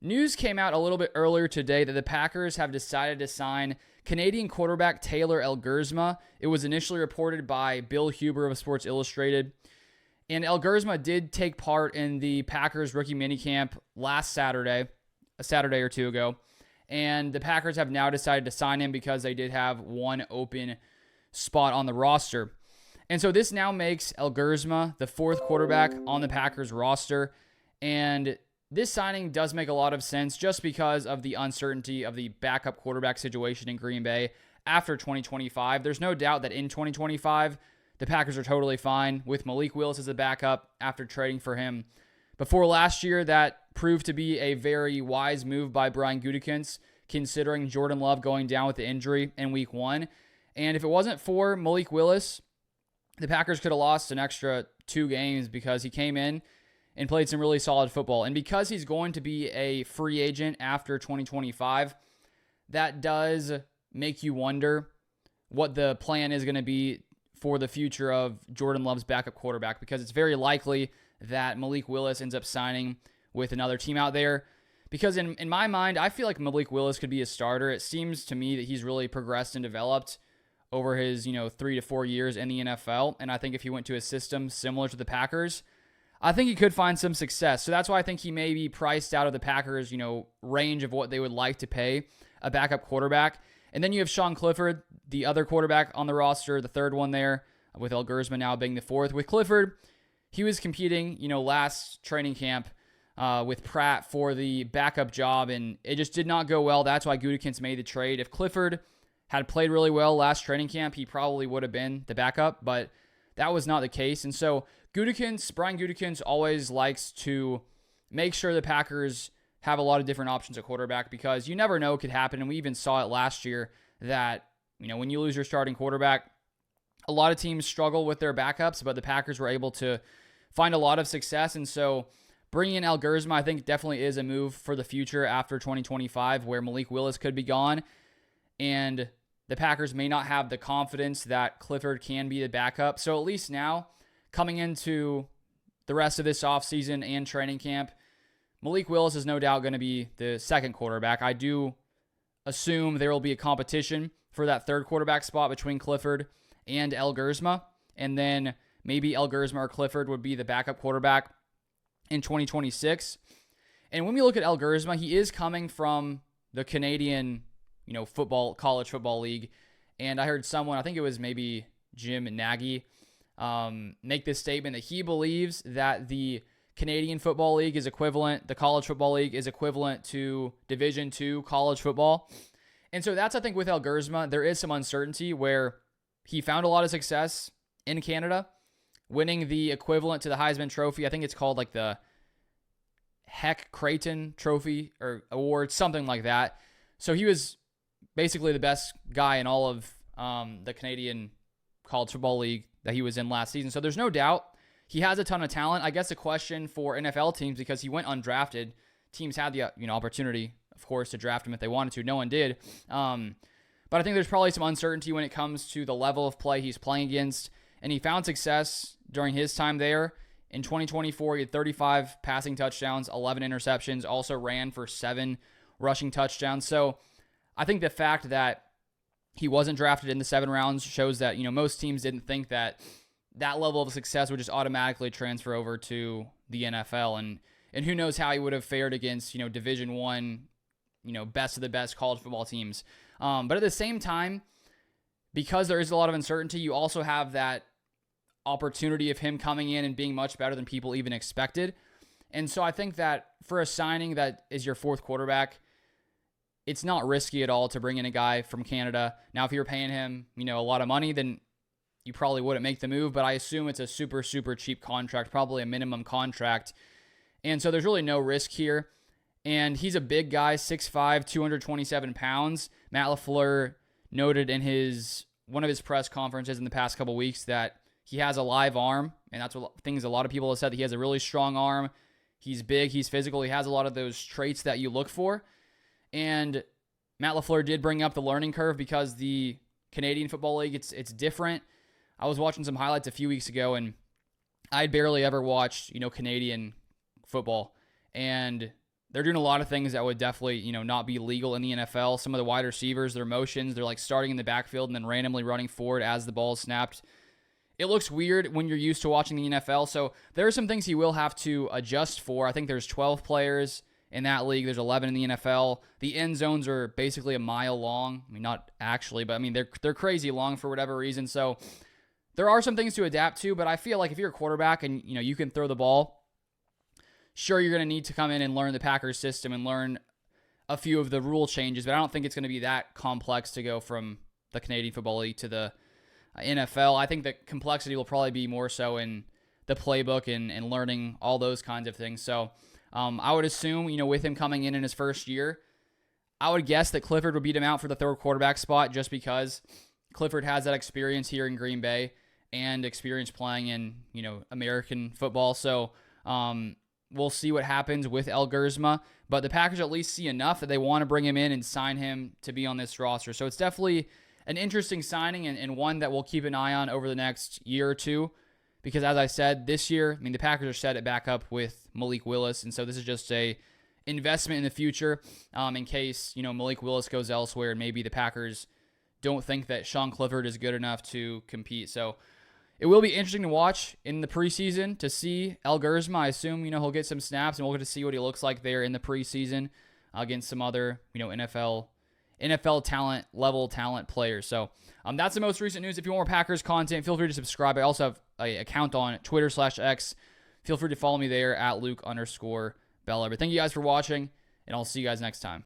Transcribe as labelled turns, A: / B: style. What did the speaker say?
A: News came out a little bit earlier today that the Packers have decided to sign Canadian quarterback Taylor Elgersma. It was initially reported by Bill Huber of Sports Illustrated. And Elgersma did take part in the Packers rookie minicamp last Saturday, a Saturday or two ago. And the Packers have now decided to sign him because they did have one open spot on the roster. And so this now makes Elgersma the fourth quarterback on the Packers roster. And this signing does make a lot of sense just because of the uncertainty of the backup quarterback situation in Green Bay after 2025. There's no doubt that in 2025, the Packers are totally fine with Malik Willis as a backup after trading for him before last year. That proved to be a very wise move by Brian Gutekunst, considering Jordan Love going down with the injury in week 1. And if it wasn't for Malik Willis, the Packers could have lost an extra 2 games because he came in and played some really solid football. And because he's going to be a free agent after 2025, that does make you wonder what the plan is going to be for the future of Jordan Love's backup quarterback, because it's very likely that Malik Willis ends up signing with another team out there. Because in my mind, I feel like Malik Willis could be a starter. It seems to me that he's really progressed and developed over his 3 to 4 years in the NFL. And I think if he went to a system similar to the Packers, I think he could find some success. So that's why I think he may be priced out of the Packers, range of what they would like to pay a backup quarterback. And then you have Sean Clifford, the other quarterback on the roster, the third one there, with Elgersma now being the fourth. With Clifford, he was competing, last training camp with Pratt for the backup job, and it just did not go well. That's why Gutekunst made the trade. If Clifford had played really well last training camp, he probably would have been the backup, but that was not the case. And so Brian Gutekunst always likes to make sure the Packers have a lot of different options at quarterback, because you never know what could happen. And we even saw it last year that, when you lose your starting quarterback, a lot of teams struggle with their backups, but the Packers were able to find a lot of success. And so bringing in Elgersma, I think, definitely is a move for the future after 2025, where Malik Willis could be gone. And the Packers may not have the confidence that Clifford can be the backup. So at least now, coming into the rest of this offseason and training camp, Malik Willis is no doubt going to be the second quarterback. I do assume there will be a competition for that third quarterback spot between Clifford and Elgersma. And then maybe Elgersma or Clifford would be the backup quarterback in 2026. And when we look at Elgersma, he is coming from the Canadian, college football league. And I heard someone, I think it was maybe Jim Nagy, make this statement that he believes that the Canadian Football League is equivalent, the College Football League is equivalent to Division II college football. And so that's, I think, with Elgersma, there is some uncertainty where he found a lot of success in Canada, winning the equivalent to the Heisman Trophy. I think it's called like the Heck Creighton Trophy or award, something like that. So he was basically the best guy in all of the Canadian College Football League that he was in last season. So there's no doubt he has a ton of talent. I guess a question for NFL teams, because he went undrafted. Teams had the opportunity, of course, to draft him if they wanted to. No one did. But I think there's probably some uncertainty when it comes to the level of play he's playing against. And he found success during his time there. In 2024, he had 35 passing touchdowns, 11 interceptions, also ran for 7 rushing touchdowns. So I think the fact that he wasn't drafted in the 7 rounds shows that, most teams didn't think that level of success would just automatically transfer over to the NFL. And who knows how he would have fared against, Division I, best of the best college football teams. But at the same time, because there is a lot of uncertainty, you also have that opportunity of him coming in and being much better than people even expected. And so I think that for a signing that is your fourth quarterback, it's not risky at all to bring in a guy from Canada. Now, if you're paying him, a lot of money, then you probably wouldn't make the move, but I assume it's a super, super cheap contract, probably a minimum contract. And so there's really no risk here. And he's a big guy, 6'5", 227 pounds. Matt LaFleur noted in one of his press conferences in the past couple weeks that he has a live arm, and that's what things a lot of people have said, that he has a really strong arm. He's big, he's physical, he has a lot of those traits that you look for. And Matt LaFleur did bring up the learning curve because the Canadian Football League, it's different. I was watching some highlights a few weeks ago, and I'd barely ever watched, Canadian football. And they're doing a lot of things that would definitely, not be legal in the NFL. Some of the wide receivers, their motions, they're like starting in the backfield and then randomly running forward as the ball is snapped. It looks weird when you're used to watching the NFL. So there are some things he will have to adjust for. I think there's 12 players in that league. There's 11 in the NFL. The end zones are basically a mile long. I mean, not actually, but I mean, they're crazy long for whatever reason. So there are some things to adapt to, but I feel like if you're a quarterback and, you can throw the ball, sure, you're going to need to come in and learn the Packers system and learn a few of the rule changes, but I don't think it's going to be that complex to go from the Canadian Football League to the NFL. I think the complexity will probably be more so in the playbook and learning all those kinds of things. So I would assume, with him coming in his first year, I would guess that Clifford would beat him out for the third quarterback spot just because Clifford has that experience here in Green Bay and experience playing in, American football. So we'll see what happens with Elgersma, but the Packers at least see enough that they want to bring him in and sign him to be on this roster. So it's definitely an interesting signing and one that we'll keep an eye on over the next year or two. Because as I said, this year, the Packers are set at backup with Malik Willis, and so this is just a investment in the future in case, Malik Willis goes elsewhere and maybe the Packers don't think that Sean Clifford is good enough to compete. So it will be interesting to watch in the preseason to see Elgersma. I assume, he'll get some snaps, and we'll get to see what he looks like there in the preseason against some other, NFL talent players. So that's the most recent news. If you want more Packers content, feel free to subscribe. I also have an account on Twitter/X. Feel free to follow me there at Luke_Beller. But thank you guys for watching, and I'll see you guys next time.